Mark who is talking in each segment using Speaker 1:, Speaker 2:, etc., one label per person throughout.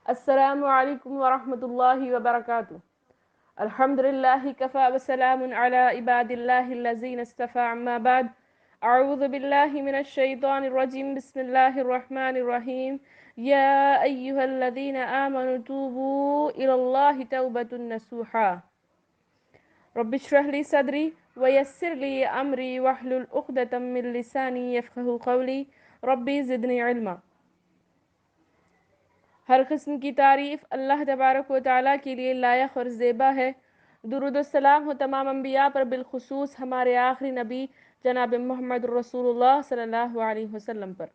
Speaker 1: السلام علیکم ورحمۃ اللہ وبرکاتہ۔ الحمد للہ کفا وسلام علی عباد اللہ الذین اصطفى، اما بعد، اعوذ باللہ من الشیطان الرجیم، بسم اللہ الرحمن الرحیم۔ یا ایہا الذین آمنوا توبوا الی اللہ توبۃ نصوحا، رب اشرح لی صدری ویسر لی امری واحلل عقدۃ من لسانی یفقہوا قولی، ربی زدنی علما۔ ہر قسم کی تعریف اللہ تبارک و تعالیٰ کے لیے لائق اور زیبا ہے۔ درود السلام ہو تمام انبیاء پر، بالخصوص ہمارے آخری نبی جناب محمد رسول اللہ صلی اللہ علیہ وسلم پر۔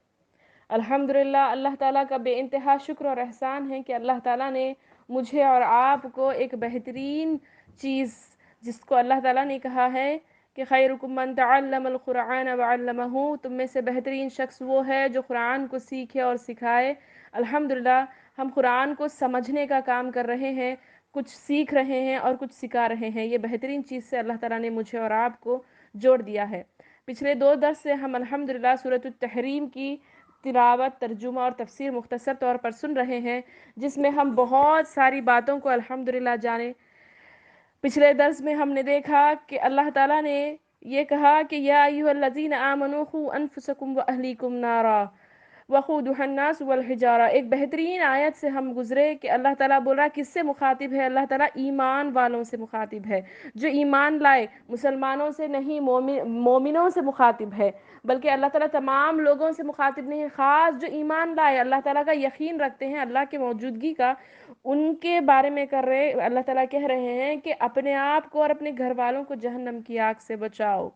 Speaker 1: الحمدللہ، اللہ تعالیٰ کا بے انتہا شکر اور احسان ہے کہ اللہ تعالیٰ نے مجھے اور آپ کو ایک بہترین چیز، جس کو اللہ تعالیٰ نے کہا ہے کہ خیرکم من تعلم القرآن وعلمہ، تم میں سے بہترین شخص وہ ہے جو قرآن کو سیکھے اور سکھائے۔ الحمدللہ، ہم قرآن کو سمجھنے کا کام کر رہے ہیں، کچھ سیکھ رہے ہیں اور کچھ سکھا رہے ہیں۔ یہ بہترین چیز سے اللہ تعالیٰ نے مجھے اور آپ کو جوڑ دیا ہے۔ پچھلے 2 درس سے ہم الحمدللہ سورۃ التحریم کی تلاوت، ترجمہ اور تفسیر مختصر طور پر سن رہے ہیں، جس میں ہم بہت ساری باتوں کو الحمدللہ جانے۔ پچھلے درس میں ہم نے دیکھا کہ اللہ تعالیٰ نے یہ کہا کہ یا ایھا الذین آمنوا قوا انفسکم واہلیکم نارا وقودھا الناس والحجارہ۔ ایک بہترین آیت سے ہم گزرے کہ اللہ تعالیٰ بول رہا ہے کس سے مخاطب ہے؟ اللہ تعالیٰ ایمان والوں سے مخاطب ہے، جو ایمان لائے، مسلمانوں سے نہیں، مومنوں سے مخاطب ہے۔ بلکہ اللہ تعالیٰ تمام لوگوں سے مخاطب نہیں ہے، خاص جو ایمان لائے، اللہ تعالیٰ کا یقین رکھتے ہیں، اللہ کے موجودگی کا، ان کے بارے میں کر رہے اللہ تعالیٰ کہہ رہے ہیں کہ اپنے آپ کو اور اپنے گھر والوں کو جہنم کی آگ سے بچاؤ،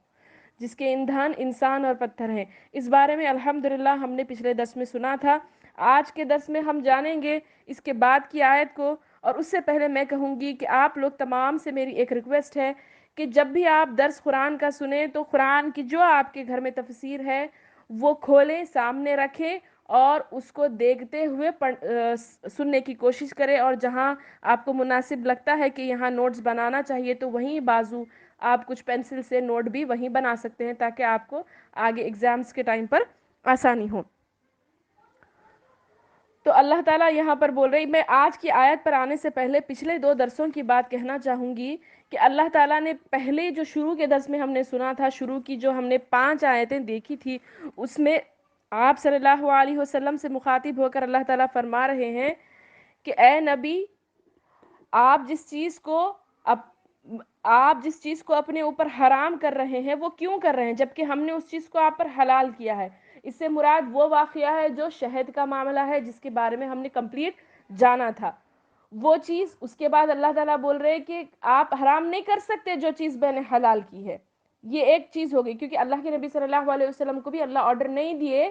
Speaker 1: جس کے ایندھن انسان اور پتھر ہیں۔ اس بارے میں الحمدللہ ہم نے پچھلے درس میں سنا تھا۔ آج کے درس میں ہم جانیں گے اس کے بعد کی آیت کو، اور اس سے پہلے میں کہوں گی کہ آپ لوگ تمام سے میری ایک ریکویسٹ ہے کہ جب بھی آپ درس قرآن کا سنیں تو قرآن کی جو آپ کے گھر میں تفسیر ہے وہ کھولیں، سامنے رکھیں اور اس کو دیکھتے ہوئے سننے کی کوشش کریں، اور جہاں آپ کو مناسب لگتا ہے کہ یہاں نوٹس بنانا چاہیے تو وہیں بازو آپ کچھ پینسل سے نوٹ بھی وہیں بنا سکتے ہیں، تاکہ آپ کو آگے ایگزامز کے ٹائم پر آسانی ہو۔ تو اللہ تعالیٰ یہاں پر بول رہی، میں آج کی آیت پر آنے سے پہلے پچھلے 2 درسوں کی بات کہنا چاہوں گی کہ اللہ تعالیٰ نے پہلے جو شروع کے درس میں ہم نے سنا تھا، شروع کی جو ہم نے 5 آیتیں دیکھی تھی، اس میں آپ صلی اللہ علیہ وسلم سے مخاطب ہو کر اللہ تعالیٰ فرما رہے ہیں کہ اے نبی، آپ جس چیز کو اپنے اوپر حرام کر رہے ہیں وہ کیوں کر رہے ہیں، جبکہ ہم نے اس چیز کو آپ پر حلال کیا ہے۔ اس سے مراد وہ واقعہ ہے جو شہد کا معاملہ ہے، جس کے بارے میں ہم نے کمپلیٹ جانا تھا۔ وہ چیز، اس کے بعد اللہ تعالیٰ بول رہے ہیں کہ آپ حرام نہیں کر سکتے جو چیز میں نے حلال کی ہے۔ یہ ایک چیز ہو گئی، کیونکہ اللہ کے نبی صلی اللہ علیہ وسلم کو بھی اللہ آرڈر نہیں دیے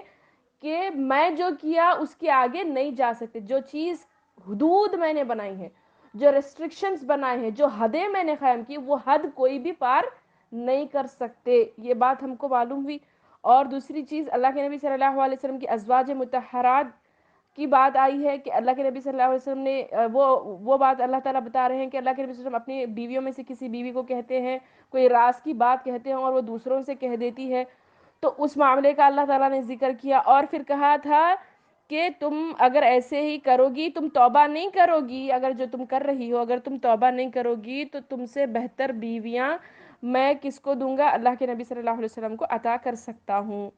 Speaker 1: کہ میں جو کیا اس کے آگے نہیں جا سکتے۔ جو چیز حدود میں نے بنائی ہیں، جو ریسٹرکشنز بنائے ہیں، جو حدیں میں نے قائم کی، وہ حد کوئی بھی پار نہیں کر سکتے۔ یہ بات ہم کو معلوم ہوئی۔ اور دوسری چیز، اللہ کے نبی صلی اللہ علیہ وسلم کی ازواج مطہرات کی بات آئی ہے کہ اللہ کے نبی صلی اللہ علیہ وسلم نے وہ بات اللہ تعالیٰ بتا رہے ہیں کہ اللہ کے نبی صلی اللہ علیہ وسلم اپنی بیویوں میں سے کسی بیوی کو کہتے ہیں، کوئی راز کی بات کہتے ہیں اور وہ دوسروں سے کہہ دیتی ہے، تو اس معاملے کا اللہ تعالیٰ نے ذکر کیا، اور پھر کہا تھا کہ تم اگر ایسے ہی کرو گی، تم توبہ نہیں کرو گی، اگر جو تم کر رہی ہو اگر تم توبہ نہیں کرو گی تو تم سے بہتر بیویاں میں کس کو دوں گا؟ اللہ کے نبی صلی اللہ علیہ وسلم کو عطا کر سکتا ہوں۔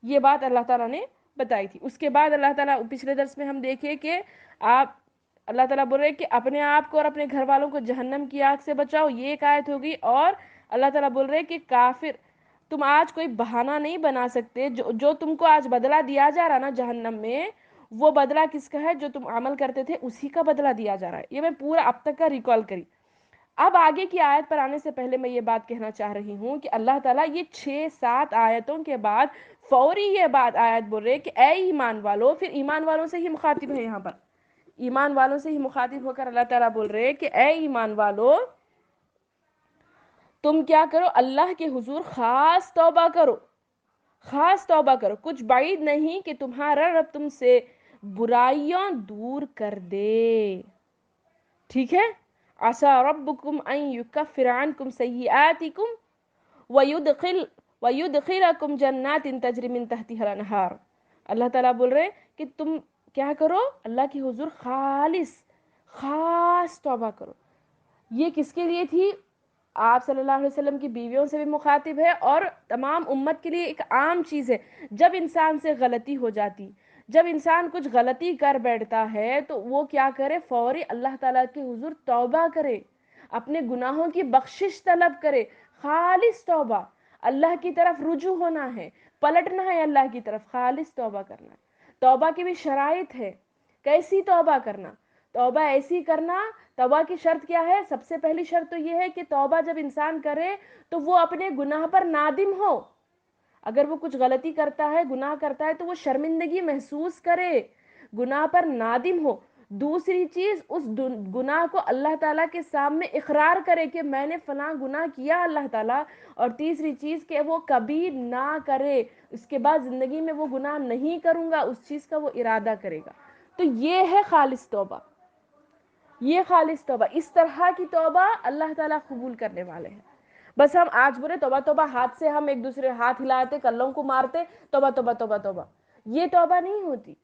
Speaker 1: یہ بات اللہ تعالیٰ نے بتائی تھی۔ اس کے بعد اللہ تعالیٰ پچھلے درس میں ہم دیکھے کہ اللہ تعالیٰ بول رہے کہ اپنے آپ کو اور اپنے گھر والوں کو جہنم کی آگ سے بچاؤ، یہ ایک آیت ہوگی۔ اور اللہ تعالیٰ بول رہے کہ کافر، تم آج کوئی بہانہ نہیں بنا سکتے، جو تم کو آج بدلہ دیا جا رہا نا جہنم میں، وہ بدلہ کس کا ہے؟ جو تم عمل کرتے تھے اسی کا بدلہ دیا جا رہا ہے۔ یہ میں پورا اب تک کا ریکال کری۔ اب آگے کی آیت پر آنے سے پہلے میں یہ بات کہنا چاہ رہی ہوں کہ اللہ تعالیٰ یہ 6-7 آیتوں کے بعد فوری یہ بات آیت بول رہے کہ اے ایمان والو، پھر ایمان والوں سے ہی مخاطب ہے، یہاں پر ایمان والوں سے ہی مخاطب ہو کر اللہ تعالیٰ بول رہے کہ اے ایمان والو، تم کیا کرو؟ اللہ کے حضور خاص توبہ کرو، خاص توبہ کرو۔ کچھ بعید نہیں کہ تمہارا رب تم سے برائیاں دور کر دے، ٹھیک ہے؟ عسى ربكم ان يكفر عنكم سيئاتكم ويدخلكم جنات تجري من تحتها الانہار۔ اللہ تعالیٰ بول رہے کہ تم کیا کرو؟ اللہ کی حضور خاص توبہ کرو۔ یہ کس کے لیے تھی؟ آپ صلی اللہ علیہ وسلم کی بیویوں سے بھی مخاطب ہے اور تمام امت کے لیے ایک عام چیز ہے۔ جب انسان سے غلطی ہو جاتی، جب انسان کچھ غلطی کر بیٹھتا ہے تو وہ کیا کرے؟ فوری اللہ تعالیٰ کے حضور توبہ کرے، اپنے گناہوں کی بخشش طلب کرے، خالص توبہ، اللہ کی طرف رجوع ہونا ہے، پلٹنا ہے اللہ کی طرف، خالص توبہ کرنا ہے۔ توبہ کی بھی شرائط ہے، کیسی توبہ کرنا؟ توبہ ایسی کرنا، توبہ کی شرط کیا ہے؟ سب سے پہلی شرط تو یہ ہے کہ توبہ جب انسان کرے تو وہ اپنے گناہ پر نادم ہو۔ اگر وہ کچھ غلطی کرتا ہے، گناہ کرتا ہے، تو وہ شرمندگی محسوس کرے، گناہ پر نادم ہو۔ دوسری چیز، اس گناہ کو اللہ تعالیٰ کے سامنے اقرار کرے کہ میں نے فلاں گناہ کیا اللہ تعالیٰ۔ اور تیسری چیز کہ وہ کبھی نہ کرے، اس کے بعد زندگی میں وہ گناہ نہیں کروں گا، اس چیز کا وہ ارادہ کرے گا۔ تو یہ ہے خالص توبہ، یہ خالص توبہ۔ اس طرح کی توبہ اللہ تعالیٰ قبول کرنے والے ہیں۔ بس ہم آج بولے توبہ توبہ، ہاتھ سے ہم ایک دوسرے ہاتھ ہلاتے، کلوں کو مارتے، توبہ توبہ توبہ توبہ، یہ توبہ نہیں ہوتی۔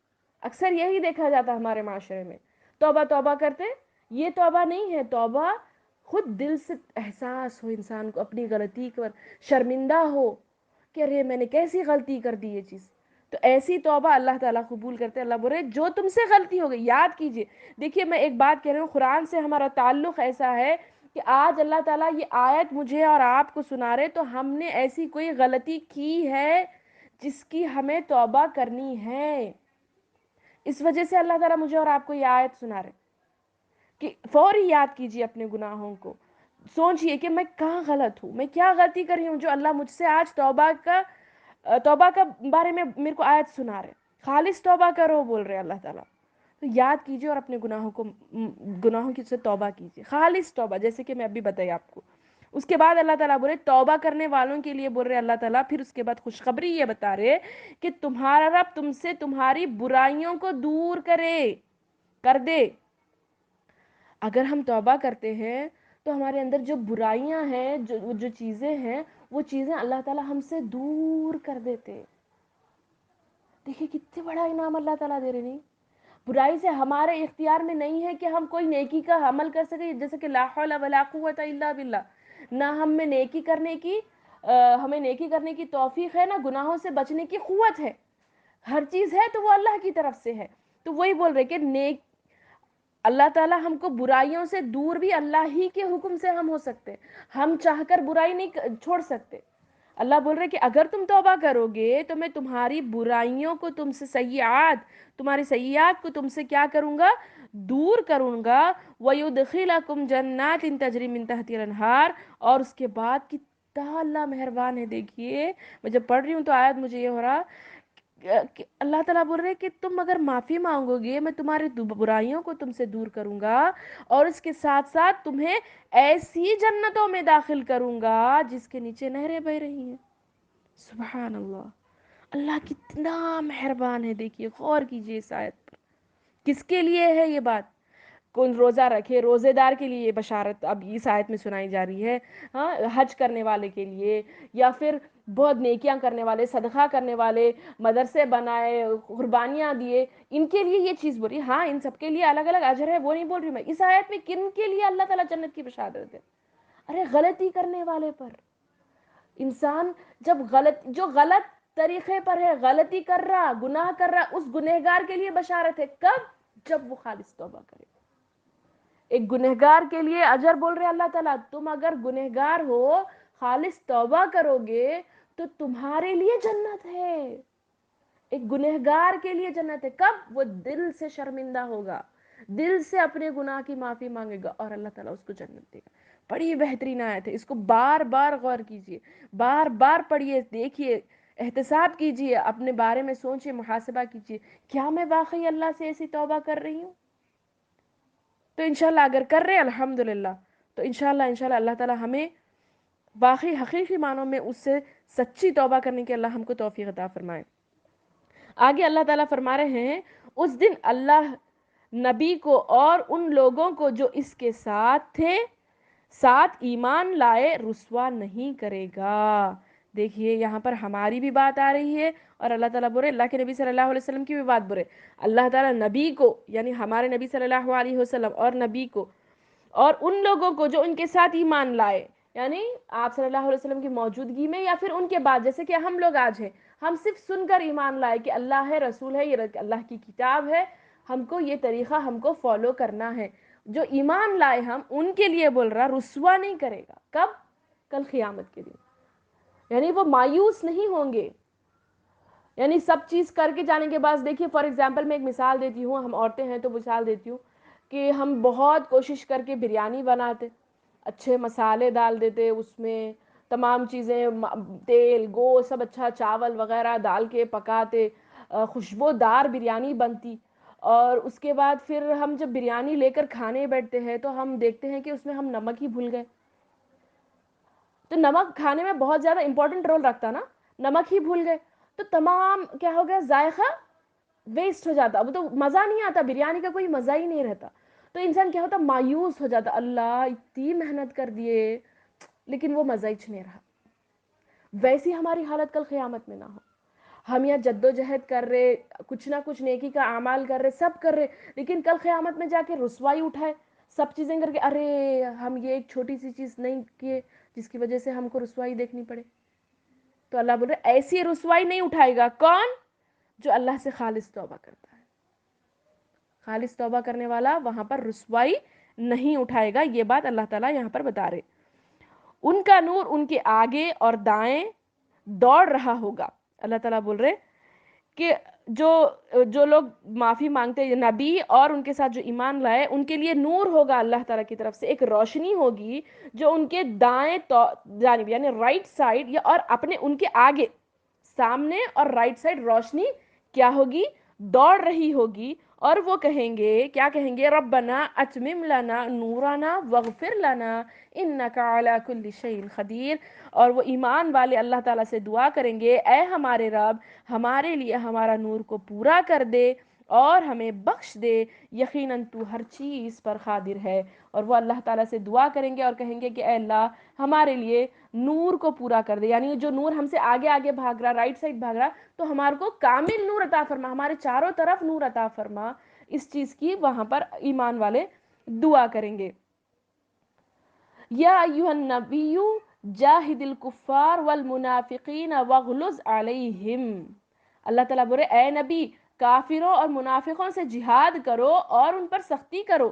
Speaker 1: اکثر یہی دیکھا جاتا ہمارے معاشرے میں، توبہ توبہ کرتے، یہ توبہ نہیں ہے۔ توبہ خود دل سے احساس ہو انسان کو اپنی غلطی پر، شرمندہ ہو کہ ارے میں نے کیسی غلطی کر دی یہ چیز، تو ایسی توبہ اللہ تعالیٰ قبول کرتے۔ اللہ بولے جو تم سے غلطی ہو گئی، یاد کیجئے۔ دیکھیے میں ایک بات کہہ رہی ہوں، قرآن سے ہمارا تعلق ایسا ہے کہ آج اللہ تعالیٰ یہ آیت مجھے اور آپ کو سنا رہے تو ہم نے ایسی کوئی غلطی کی ہے جس کی ہمیں توبہ کرنی ہے۔ اس وجہ سے اللہ تعالیٰ مجھے اور آپ کو یہ آیت سنا رہے کہ فوری یاد کیجئے اپنے گناہوں کو، سوچئے کہ میں کہاں غلط ہوں، میں کیا غلطی کر رہی ہوں جو اللہ مجھ سے آج توبہ کا بارے میں میرے کو آیت سنا رہے۔ خالص توبہ کرو بول رہے اللہ تعالیٰ، تو یاد کیجئے اور اپنے گناہوں کی سے توبہ کیجئے، خالص توبہ، جیسے کہ میں ابھی بتائی آپ کو۔ اس کے بعد اللہ تعالیٰ بولے توبہ کرنے والوں کے لیے بول رہے اللہ تعالیٰ، پھر اس کے بعد خوشخبری یہ بتا رہے کہ تمہارا رب تم سے تمہاری برائیوں کو دور کر دے۔ اگر ہم توبہ کرتے ہیں تو ہمارے اندر جو برائیاں ہیں، جو چیزیں ہیں، وہ چیزیں اللہ تعالیٰ ہم سے دور کر دیتے۔ دیکھیں کتنے بڑا انعام اللہ تعالیٰ دے رہے نہیں۔ برائی سے ہمارے اختیار میں نہیں ہے کہ ہم کوئی نیکی کا عمل کر سکیں، جیسے کہ لا حول ولا قوت الا باللہ، نہ ہمیں نیکی کرنے کی توفیق ہے، نہ گناہوں سے بچنے کی قوت ہے۔ ہر چیز ہے تو وہ اللہ کی طرف سے ہے۔ تو وہی بول رہے کہ اللہ تعالیٰ ہم کو برائیوں سے دور بھی اللہ ہی کے حکم سے ہم ہو سکتے، ہم چاہ کر برائی نہیں چھوڑ سکتے۔ اللہ بول رہے کہ اگر تم توبہ کرو گے تو میں تمہاری برائیوں کو، تمہاری سیئات کو تم سے کیا کروں گا؟ دور کروں گا۔ وَيُدْخِلَكُمْ جَنَّاتٍ تَجْرِي مِن تَحْتِهَا الْأَنْهَارُ، اور اس کے بعد کتنا اللہ مہربان ہے۔ دیکھیے میں جب پڑھ رہی ہوں تو آیت مجھے یہ ہو رہا کہ اللہ تعالیٰ بول رہے کہ تم اگر معافی مانگو گے میں تمہاری برائیوں کو تم سے دور کروں گا، اور اس کے ساتھ ساتھ تمہیں ایسی جنتوں میں داخل کروں گا جس کے نیچے نہریں بہ رہی ہیں۔ سبحان اللہ، اللہ کتنا مہربان ہے۔ دیکھیے غور کیجئے اس آیت پر، کس کے لیے ہے یہ بات؟ کون روزہ رکھے، روزے دار کے لیے یہ بشارت اب اس آیت میں سنائی جا رہی ہے، ہاں، حج کرنے والے کے لیے، یا پھر بہت نیکیاں کرنے والے، صدقہ کرنے والے، مدرسے بنائے، قربانیاں دیے، ان کے لیے یہ چیز بولی۔ ہاں ان سب کے لیے الگ الگ اجر ہے، وہ نہیں بول رہی میں۔ اس آیت میں کن کے لیے اللہ تعالیٰ جنت کی بشارت ہے؟ ارے غلطی کرنے والے پر۔ انسان جب جو غلط طریقے پر ہے، غلطی کر رہا، گناہ کر رہا، اس گنہگار کے لیے بشارت ہے۔ کب؟ جب وہ خالص توبہ کرے۔ ایک گنہگار کے لیے اجر بول رہے اللہ تعالیٰ، تم اگر گنہگار ہو، خالص توبہ کرو گے تو تمہارے لیے جنت ہے۔ ایک گنہگار کے لیے جنت ہے۔ کب؟ وہ دل سے شرمندہ ہوگا، دل سے اپنے گناہ کی معافی مانگے گا، اور اللہ تعالیٰ اس کو جنت دے گا۔ بڑی بہترین آیت ہے، اس کو بار بار غور کیجئے، بار بار پڑھیے، دیکھیے، احتساب کیجئے، اپنے بارے میں سوچئے، محاسبہ کیجئے، کیا میں واقعی اللہ سے ایسی توبہ کر رہی ہوں؟ تو انشاءاللہ اگر کر رہے الحمدللہ، تو انشاءاللہ اللہ تعالیٰ ہمیں واقعی حقیقی معنوں میں اس سے سچی توبہ کرنے کے اللہ ہم کو توفیق عطا فرمائے۔ آگے اللہ تعالیٰ فرما رہے ہیں اس دن اللہ نبی کو اور ان لوگوں کو جو اس کے ساتھ تھے، ساتھ ایمان لائے، رسوا نہیں کرے گا۔ دیکھیے یہاں پر ہماری بھی بات آ رہی ہے اور اللہ تعالیٰ بول رہے اللہ کے نبی صلی اللہ علیہ وسلم کی بھی بات بول رہے، اللہ تعالیٰ نبی کو یعنی ہمارے نبی صلی اللہ علیہ وسلم اور نبی کو اور ان لوگوں کو جو ان کے ساتھ ایمان لائے، یعنی آپ صلی اللہ علیہ وسلم کی موجودگی میں یا پھر ان کے بعد، جیسے کہ ہم لوگ آج ہیں، ہم صرف سن کر ایمان لائے کہ اللہ ہے، رسول ہے، یہ اللہ کی کتاب ہے، ہم کو یہ طریقہ ہم کو فالو کرنا ہے، جو ایمان لائے ہم ان کے لیے بول رہا رسوا نہیں کرے گا، کب؟ کل قیامت کے دن، یعنی وہ مایوس نہیں ہوں گے، یعنی سب چیز کر کے جانے کے بعد دیکھیے فار ایگزامپل میں ایک مثال دیتی ہوں، ہم عورتیں ہیں تو مثال دیتی ہوں کہ ہم بہت کوشش کر کے بریانی بناتے، اچھے مسالے ڈال دیتے اس میں، تمام چیزیں تیل گوشت سب اچھا چاول وغیرہ ڈال کے پکاتے، خوشبودار بریانی بنتی، اور اس کے بعد پھر ہم جب بریانی لے کر کھانے بیٹھتے ہیں تو ہم دیکھتے ہیں کہ اس میں ہم نمک ہی بھول گئے، تو نمک کھانے میں بہت زیادہ امپورٹنٹ رول رکھتا نا، نمک ہی بھول گئے تو تمام کیا ہو گیا، ذائقہ ویسٹ ہو جاتا، اب تو مزہ نہیں آتا، بریانی کا کوئی مزہ ہی نہیں رہتا، تو انسان کیا ہوتا، مایوس ہو جاتا، اللہ اتنی محنت کر دیے لیکن وہ مزہ ہی نہیں رہا۔ ویسی ہماری حالت کل قیامت میں نہ ہو، ہم یہاں جد و جہد کر رہے، کچھ نہ کچھ نیکی کا اعمال کر رہے، سب کر رہے، لیکن کل قیامت میں جا کے رسوائی اٹھائے، سب چیزیں کر کے ارے ہم یہ ایک چھوٹی سی چیز نہیں کیے جس کی وجہ سے ہم کو رسوائی دیکھنی پڑے، تو اللہ بول رہے ایسی رسوائی نہیں اٹھائے گا، کون؟ جو اللہ سے خالص توبہ کرتا ہے، خالص توبہ کرنے والا وہاں پر رسوائی نہیں اٹھائے گا، یہ بات اللہ تعالیٰ یہاں پر بتا رہے، ان کا نور ان کے آگے اور دائیں دوڑ رہا ہوگا، اللہ تعالیٰ بول رہے کہ جو جو لوگ معافی مانگتے ہیں نبی اور ان کے ساتھ جو ایمان لائے ان کے لیے نور ہوگا اللہ تعالیٰ کی طرف سے، ایک روشنی ہوگی جو ان کے دائیں جانب یعنی رائٹ سائڈ یا اور اپنے ان کے آگے سامنے اور رائٹ سائڈ روشنی کیا ہوگی، دوڑ رہی ہوگی، اور وہ کہیں گے، کیا کہیں گے، ربنا اتمم لنا نورنا واغفر لنا انک علی کل شیء قدیر، اور وہ ایمان والے اللہ تعالیٰ سے دعا کریں گے اے ہمارے رب ہمارے لیے ہمارا نور کو پورا کر دے اور ہمیں بخش دے، یقیناً تو ہر چیز پر قادر ہے، اور وہ اللہ تعالیٰ سے دعا کریں گے اور کہیں گے کہ اے اللہ ہمارے لیے نور کو پورا کر دے، یعنی جو نور ہم سے آگے آگے بھاگ رہا، رائٹ سائڈ بھاگ رہا، تو ہمارے کو کامل نور عطا فرما، ہمارے چاروں طرف نور عطا فرما، اس چیز کی وہاں پر ایمان والے دعا کریں گے۔ یا ایھا النبی جاہد الکفار والمنافقین واغلظ علیہم، اللہ تعالیٰ بولے اے نبی کافروں اور منافقوں سے جہاد کرو اور ان پر سختی کرو،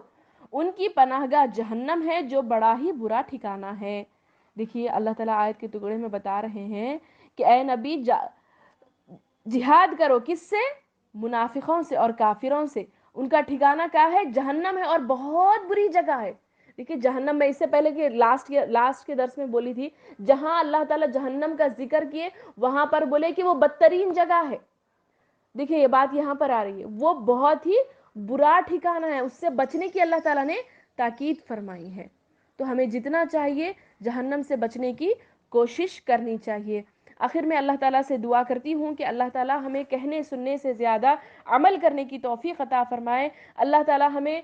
Speaker 1: ان کی پناہ گاہ جہنم ہے جو بڑا ہی برا ٹھکانہ ہے۔ دیکھیے اللہ تعالیٰ آیت کے ٹکڑے میں بتا رہے ہیں کہ اے نبی جہاد کرو، کس سے؟ منافقوں سے اور کافروں سے، ان کا ٹھکانہ کیا ہے؟ جہنم ہے اور بہت بری جگہ ہے۔ دیکھیے جہنم میں اس سے پہلے کہ لاسٹ کے درس میں بولی تھی، جہاں اللہ تعالیٰ جہنم کا ذکر کیے وہاں پر بولے کہ وہ بدترین جگہ ہے، دیکھیے یہ بات یہاں پر آ رہی ہے، وہ بہت ہی برا ٹھکانہ ہے، اس سے بچنے کی اللہ تعالیٰ نے تاکید فرمائی ہے، تو ہمیں جتنا چاہیے جہنم سے بچنے کی کوشش کرنی چاہیے۔ آخر میں اللہ تعالیٰ سے دعا کرتی ہوں کہ اللہ تعالیٰ ہمیں کہنے سننے سے زیادہ عمل کرنے کی توفیق عطا فرمائے، اللہ تعالیٰ ہمیں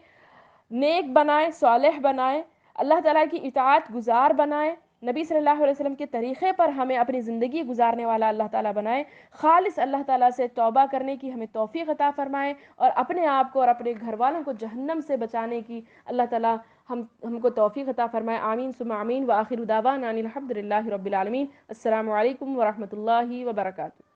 Speaker 1: نیک بنائے، صالح بنائے، اللہ تعالیٰ کی اطاعت گزار بنائے، نبی صلی اللہ علیہ وسلم کے طریقے پر ہمیں اپنی زندگی گزارنے والا اللہ تعالیٰ بنائے، خالص اللہ تعالیٰ سے توبہ کرنے کی ہمیں توفیق عطا فرمائے، اور اپنے آپ کو اور اپنے گھر والوں کو جہنم سے بچانے کی اللہ تعالیٰ ہم کو توفیق عطا فرمائے، آمین ثم آمین، وآخر دعوانا ان الحمد للہ رب العالمین، السلام علیکم ورحمۃ اللہ وبرکاتہ۔